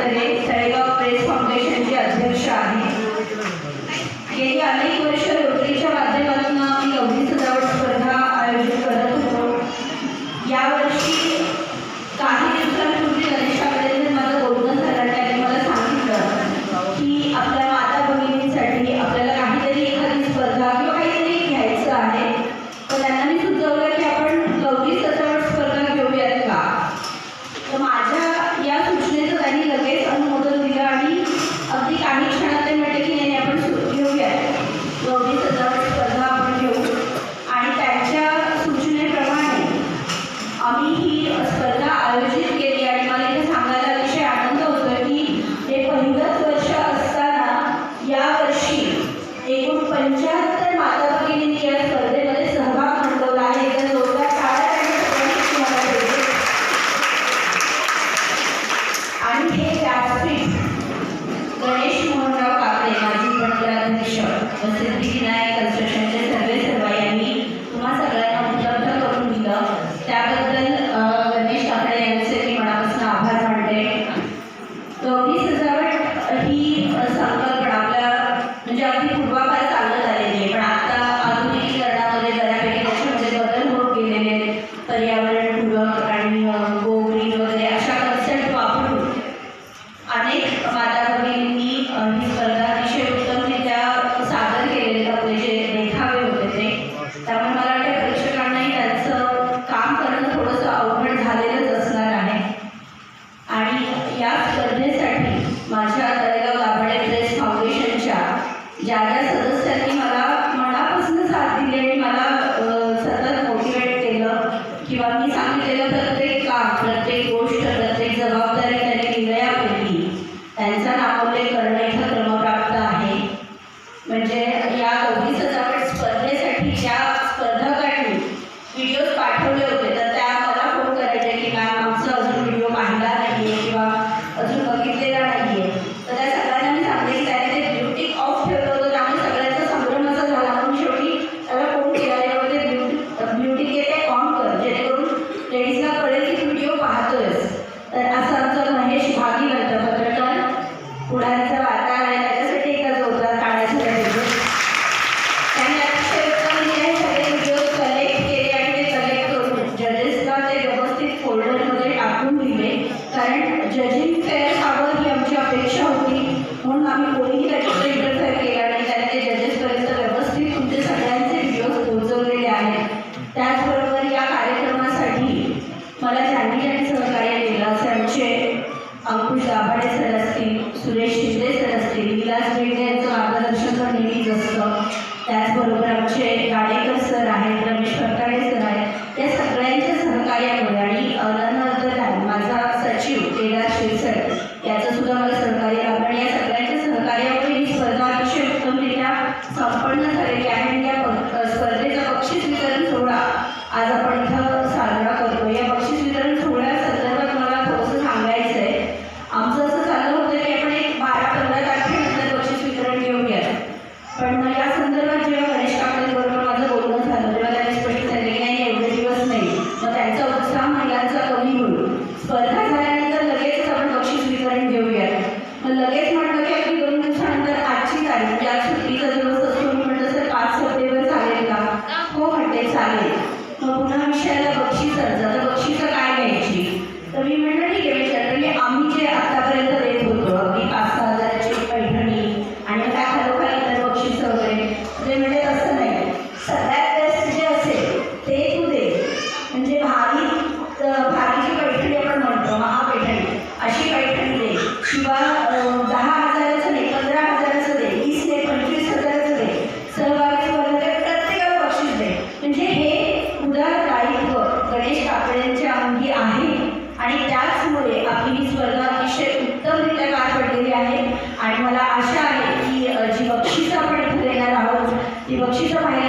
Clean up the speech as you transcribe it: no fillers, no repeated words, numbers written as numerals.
खरे तळेगाव प्रेस फाउंडेशनचे अध्यक्ष आहे। गेली अनेक वर्ष रोटरीच्या माध्यमातून मी गौरी सजावट स्पर्धा आयोजित करत होतो। यावर्षी काही दिवसांपूर्वी गणेशाकडे माझं बोलणं झालं आणि मला सांगितलं की आपल्या माता भगिनींसाठी आपल्याला काहीतरी एखादी स्पर्धा किंवा काहीतरी घ्यायचं आहे। तर त्यांना मी सुचवलं की आपण गौरी सजावट स्पर्धा घेऊयात का। तर माझ्या या सूचनेचं त्यांनी लगेच अनुमोदन दिलं आणि अगदी काही क्षणात ते म्हटले की नाही आपण घेऊयात, गौरी सजावट स्पर्धा आपण घेऊ। आणि त्यांच्या सूचनेप्रमाणे आम्ही ही स्पर्धा आयोजित केली आणि मला इथे सांगायला अतिशय आनंद होतो की हे पहिलंच वर्ष असताना यावर्षी एकूण 75 माता भगिनींनी या स्पर्धेमध्ये सहभाग नोंदवला आहे। एकदा जोरदार टाळ्या आणि हे व्यासपीठ गणेश मोहनराव काकडे माजी मंडळाध्यक्ष व सिद्धिविनायक कन्स्ट्रक्शनचे सर्व यांनी तुम्हा सगळ्यांना उपलब्ध करून दिलं, त्याबद्दल गणेश काकडे यांचे मी मनापासून आभार मानते। गौरी सजावट ही संकल्पना आपल्या म्हणजे अगदी पूर्वापार चालत आलेली आहे, पण आता आधुनिकीकरणामध्ये बऱ्यापैकी त्याच्यामध्ये बदल होत गेलेले आहेत। पर्यावरणपूरक आणि गोग्रीन वगैरे अशा कन्सेप्ट वापरून अनेक माता भगिनींनी ही स्पर्धा अतिशय उत्तमरित्या सादर केलेले आपले जे देखावे होते ते, त्यामुळे मला वाटतं प्रेक्षकांनाही त्यांचं काम करणं थोडंसं अवघड झालेलंच असणार आहे। आणि या स्पर्धेसाठी माझ्या तळेगाव दाभाडे प्रेस फाउंडेशनच्या ज्या सदस्यांनी मला मनापासून साथ दिली आणि मला सतत मोटिवेट केलं किंवा मी सांगितलेलं प्रत्येक काम, प्रत्येक गोष्ट, प्रत्येक जबाबदारी त्यांनी दिल्यापैकी त्यांचा नामोल्लेख करणं इथं क्रमप्राप्त आहे। म्हणजे या गौरी सजावट स्पर्धेसाठी ज्या स्पर्धकांनी व्हिडिओज पाठवले होते तर त्या मला फोन करायचे की मॅम आमचा अजून व्हिडिओ पाहिला नाही आहे किंवा अजून बघितलेला नाही आहे। तर त्या सगळ्यांना मी सांगते की त्याने ते ब्ल्यूटिक ऑफ ठेवलं होतं, त्यामुळे सगळ्यांचा संभ्रम असा झाला म्हणून शेवटी त्याला फोन केला यामध्ये ब्ल्यूटिक येते ऑन कर, जेणेकरून लेडीजला कळेल की व्हिडिओ पाहतोयस। तर असं आमचं महेश भागी करतं पत्रकार पुढाऱ्याचा वाटा आहे, त्याच्यासाठी एका जोरदार टाळ्याच्या पाहिजे। त्यांनी अतिशय उत्तमरित्या सगळे व्हिडिओ कलेक्ट केले आणि ते कलेक्ट करून जजेसला ते व्यवस्थित फोल्डरमध्ये टाकून दिले, कारण जजिंग फेअर व्हावं ही आमची अपेक्षा होती, म्हणून आम्ही कोणीही त्याच्यात इंटरफेअर केला नाही। त्याने ते जजेसपर्यंत व्यवस्थित तुमचे सगळ्यांचे व्हिडिओज पोहोचवलेले आहेत। त्याचबरोबर या कार्यक्रमासाठी मला ज्यांनी सहकार्य केलं असे आमचे अंकुश दाभाडे सर असतील, सुरेश शिंदे सर असतील, विलास बेंडे यांचं मार्गदर्शन तर नेहमीच असतं, त्याचबरोबर आमचे गाडेकर सर आहेत, रमेश फरकाडे सर आहेत, या सगळ्यांच्या सहकार्यामुळे आणि नंतर माझा सचिव केदार शिरसट याचं सुद्धा मला सहकार्य लाभलं आणि या सगळ्यांच्या सहकार्यामुळे ही स्पर्धा अतिशय उत्तमरित्या संपन्न झालेली आहे। आणि या स्पर्धेचा बक्षीस वितरण सोहळा आज आपण इथं साजरा करतो। या बक्षीस वितरण सोहळ्यासंदर्भात मला थोडंसं सांगायचं आहे। आमचं असं चाललं होतं की आपण एक 12-15 तारखेनंतर बक्षीस वितरण घेऊयात, पण या संदर्भात जेव्हा गणेश काकडेबरोबर माझं बोलणं झालं तेव्हा त्यांनी स्पष्ट सांगितलं की नाही एवढे दिवस नाही, मग त्यांचा उत्साह महिलांचा कमी होईल, स्पर्धा झाल्यानंतर लगेच आपण बक्षीस वितरण घेऊयात। मग लगेच म्हटलं की अगदी 2 दिवसानंतर आजची तारीख म्हणजे आज सुट्टीचा दिवस असतो, मी म्हटलं सर 5 सप्टेंबर चालेल का? हो म्हटले चालेल। मग पुन्हा विषयाला बक्षीस अर्ज, तर बक्षीसं काय घ्यायची? तर मी म्हटलं ठीक आहे, जनरली आम्ही जे आतापर्यंत देत होतो अगदी 5-6 हजाराची पैठणी आणि त्या खालोखाल इतर बक्षीस वगैरे, ते म्हणजे तसं नाही, सगळ्यात बेस्ट जे असेल ते तू दे। म्हणजे भारीची पैठणी आपण म्हणतो, महापैठणी, अशी पैठणी दे, शिवाय 10 हजाराचं दे, 15 हजाराचं दे, 20 दे, 25 हजाराचं दे, सहभागी स्पर्धेत प्रत्येकाला बक्षीस दे। म्हणजे हे उदार दायित्व गणेश काकडेंच्या अंगी आहे आणि त्याचमुळे आपली ही स्पर्धा अतिशय उत्तमरित्या पार पडलेली आहे। आणि मला आशा आहे की जी बक्षिसं आपण इथे देणार आहोत ती बक्षिसं पाहिल्या